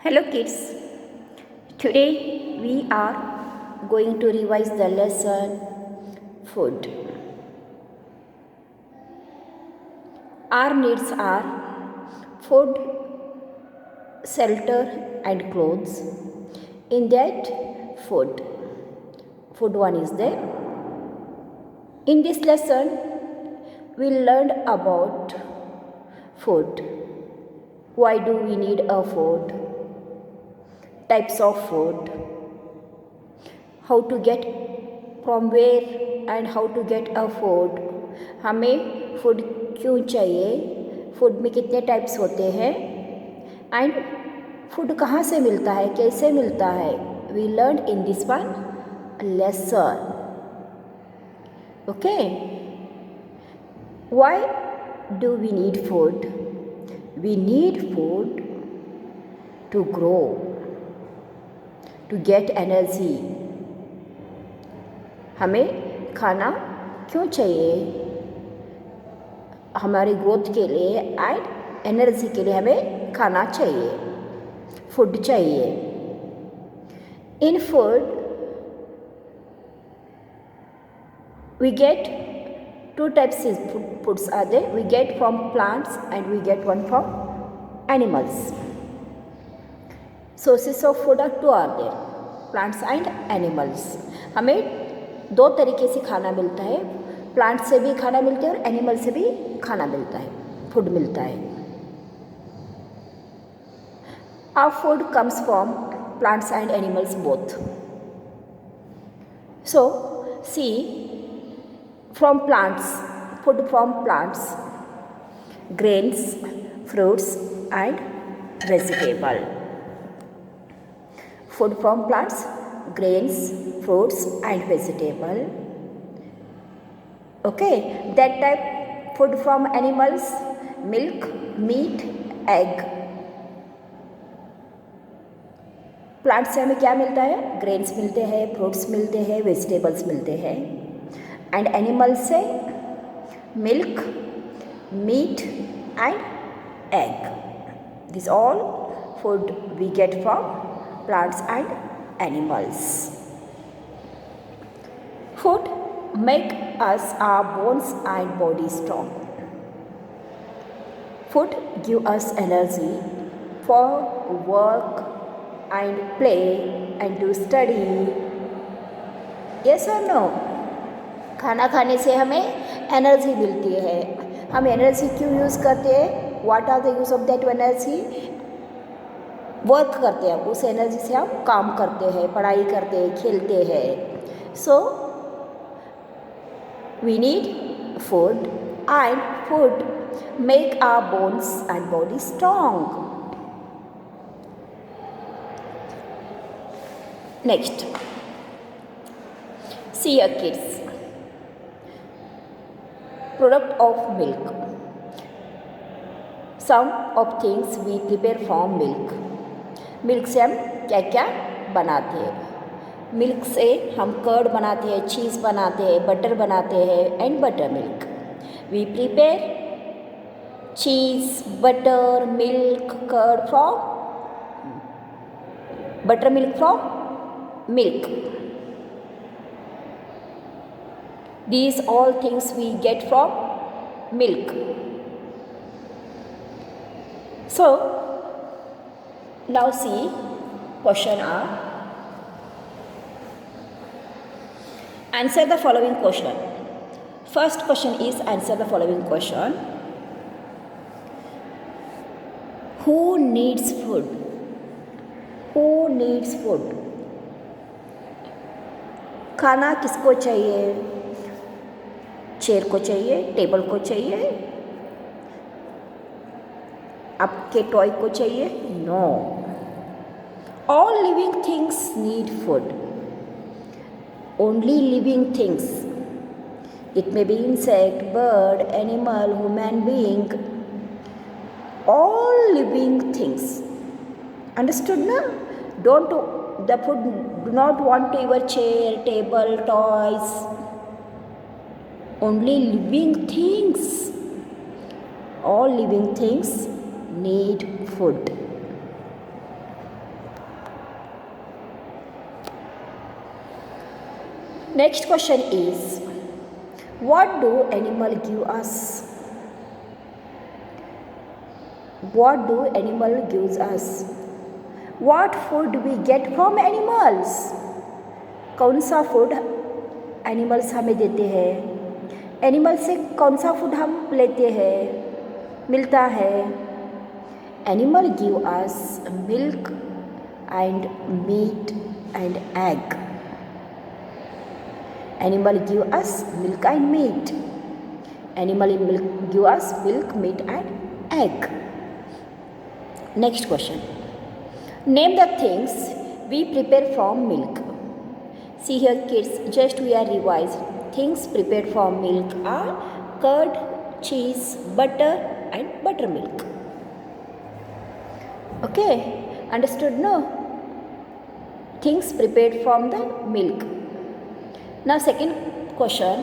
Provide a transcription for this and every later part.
Hello kids, today we are going to revise the lesson food. Our needs are food, shelter and clothes. In that food one is there. In this lesson we learned about food. Why do we need a food? Types of food, how to get from where and how to get a food, हमें food क्यों चाहिए, food में कितने types होते हैं and food कहाँ से मिलता है, कैसे मिलता है. We learn in this one lesson. Okay, why do we need food? We need food to grow, to get energy. हमें खाना क्यों चाहिए? हमारी ग्रोथ के लिए एंड एनर्जी के लिए हमें खाना चाहिए, फूड चाहिए. इन food we get two types of foods are there. We get from plants and we get one from animals. Sources of food are two are there, plants and animals. हमें दो तरीके से खाना मिलता है, प्लांट से भी खाना मिलता है और एनिमल से भी खाना मिलता है, फूड मिलता है. Our food comes from plants and animals both. So see, from plants, food from plants, grains, fruits and vegetable. Food from plants, grains, fruits and vegetable. Okay, that type food from animals, milk, meat, egg. Plant से हमें क्या मिलता है? Grains मिलते हैं, fruits मिलते हैं, vegetables मिलते हैं. एंड एनिमल से milk, meat and egg. This all food we get from plants and animals. Food make us our bones and body strong. Food give us energy for work and play and to study. Yes or no? खाना खाने से हमें energy मिलती है. हम energy क्यों use करते हैं? What are the use of that energy? Work करते हैं, उस एनर्जी से हम काम करते हैं, पढ़ाई करते हैं, खेलते हैं. So we need food and food make our bones and body strong. Next, see your kids. Product of milk. Some of things we prepare from milk. Milk से हम क्या क्या बनाते हैं? मिल्क से हम कर्ड बनाते हैं, चीज़ बनाते हैं, बटर बनाते हैं and buttermilk. We prepare cheese, butter, milk, curd from buttermilk from milk. These all things we get from milk. So now see, question are, answer the following question. First question is answer the following question. Who needs food? Who needs food? खाना किसको चाहिए? Chair को चाहिए, table को चाहिए, आपके toy को चाहिए? No. All living things need food. Only living things. It may be insect, bird, animal, human being. All living things. Understood now? The food do not want to your chair, table, toys. Only living things. All living things need food. Next question is, what do animal give us? What do animal gives us? What food we get from animals? कौन सा food animals हमें देते हैं? Animal से कौन सा food हम लेते हैं, मिलता है? Animal give us milk and meat and egg. Animal give us milk and meat. Animal give us milk, meat and egg. Next question. Name the things we prepare from milk. See here kids, just we are revised. Things prepared from milk are curd, cheese, butter and buttermilk. Okay, understood no? Things prepared from the milk. Now second question,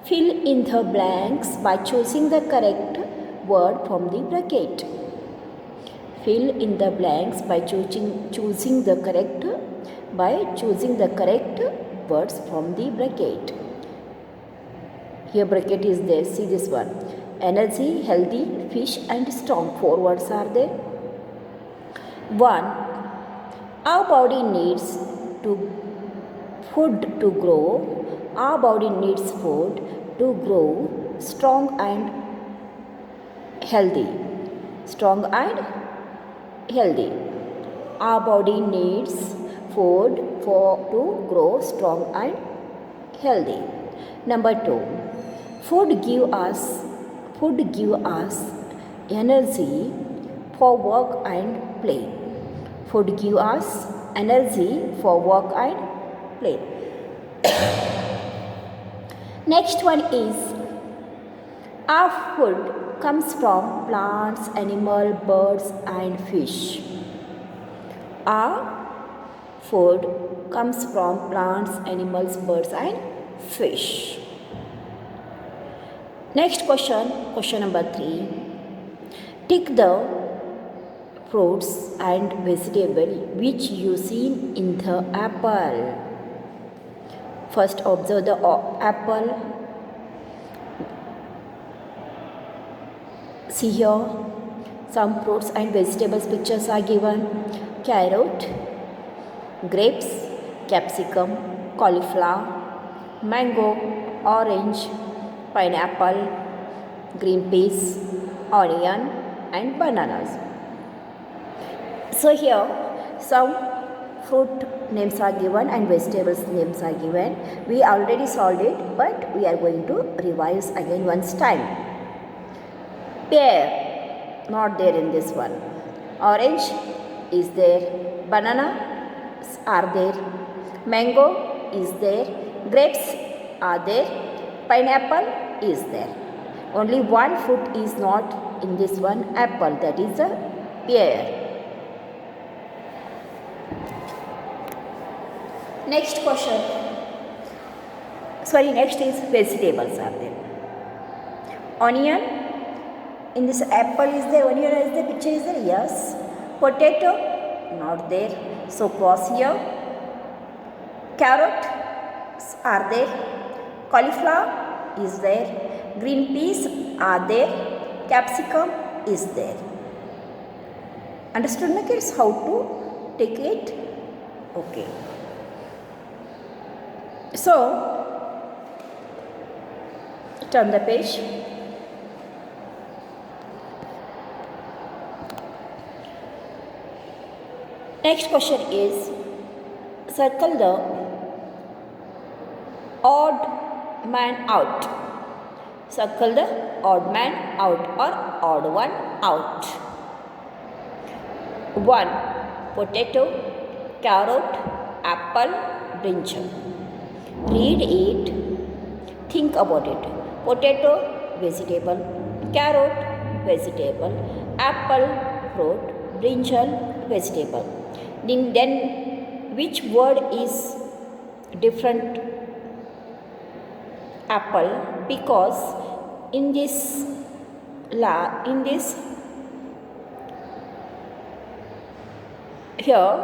fill in the blanks by choosing the correct word from the bracket. Fill in the blanks by choosing the correct words from the bracket. Here bracket is there, see this one. Energy, healthy, fish and strong. 4 words are there. 1. Our body needs food to grow. Our body needs food to grow strong and healthy. Strong and healthy. Our body needs food to grow strong and healthy. Number 2. Food give us energy for work and play. Food give us energy for work and play. Next one is, our food comes from plants, animal, birds and fish. Our food comes from plants, animals, birds and fish. Next question, question number 3. Tick the fruits and vegetables which you see in the apple. First observe the apple. See here, some fruits and vegetables pictures are given. Carrot, grapes, capsicum, cauliflower, mango, orange, pineapple, green peas, onion and bananas. So here some fruit names are given and vegetables names are given. We already solved it, but we are going to revise again once time. Pear, not there in this one. Orange is there. Banana are there. Mango is there. Grapes are there. Pineapple is there. Only one fruit is not in this one, apple, that is a pear. Next question. Next is vegetables are there. Onion, in this apple is there, onion is there, picture is there, yes. Potato, not there, so cross here. Carrot are there. Cauliflower is there. Green peas are there. Capsicum is there. Understood my kids how to take it? Okay. So, turn the page. Next question is, circle the odd man out. Circle the odd man out or odd one out. 1. Potato, carrot, apple, brinjal. Read it, think about it. Potato, vegetable. Carrot, vegetable. Apple, fruit. Brinjal, vegetable. Then which word is different? Apple, because in this here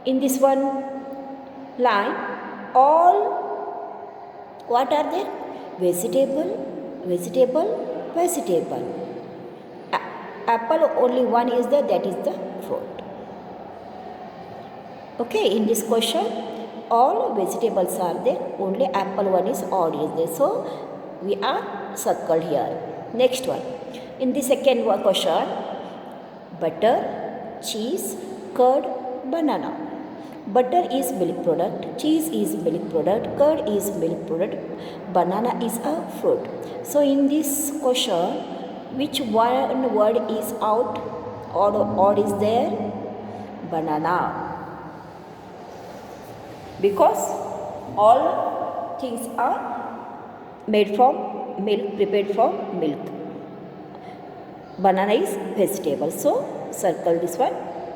in this one line all, what are they? Vegetable, vegetable, vegetable. Apple only one is there, that is the fruit. Okay, in this question all vegetables are there, only apple one is odd is there, so we are circled here. Next one, in the second question, butter, cheese, curd, banana. Butter is milk product, cheese is milk product, curd is milk product, banana is a fruit. So in this question, which one word is out or odd is there? Banana. Because all things are made from milk, prepared from milk. Banana is vegetable, so circle this one,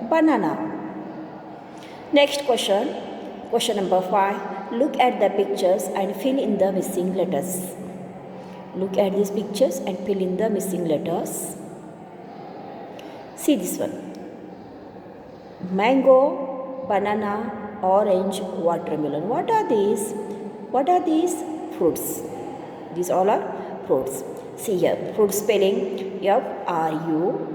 banana. Next question, question number 5. Look at the pictures and fill in the missing letters. Look at these pictures and fill in the missing letters. See this one. Mango, banana, orange, watermelon. What are these? What are these? Fruits. These all are fruits. See here, fruit spelling F-R-U-I-T-S.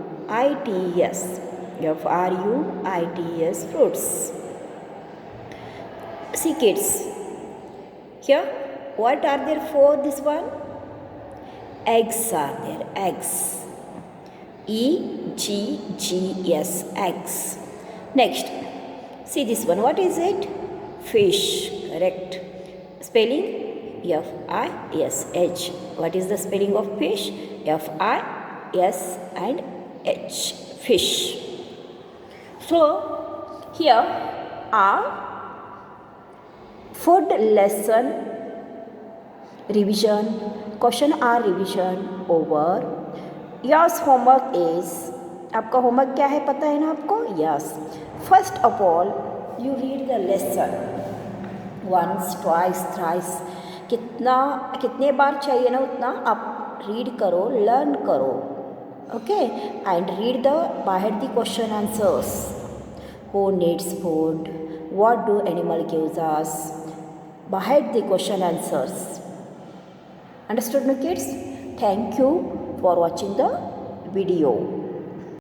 F-R-U-I-T-S, fruits. See kids, here what are there for this one? Eggs are there, eggs. E-G-G-S, eggs. Next, see this one, what is it? Fish, correct. Spelling F-I-S-H. What is the spelling of fish? F-I-S and H, fish. So here are food lesson revision, question are revision over. Yours homework is, आपका homework क्या है पता है ना आपको? Yes. First of all, you read the lesson once, twice, thrice. कितने बार चाहिए ना उतना आप रीड करो, लर्न करो. Okay, and read the बाहर the question answers. Who needs food? What do animal gives us? Behind the question answers. Understood, no kids? Thank you for watching the video.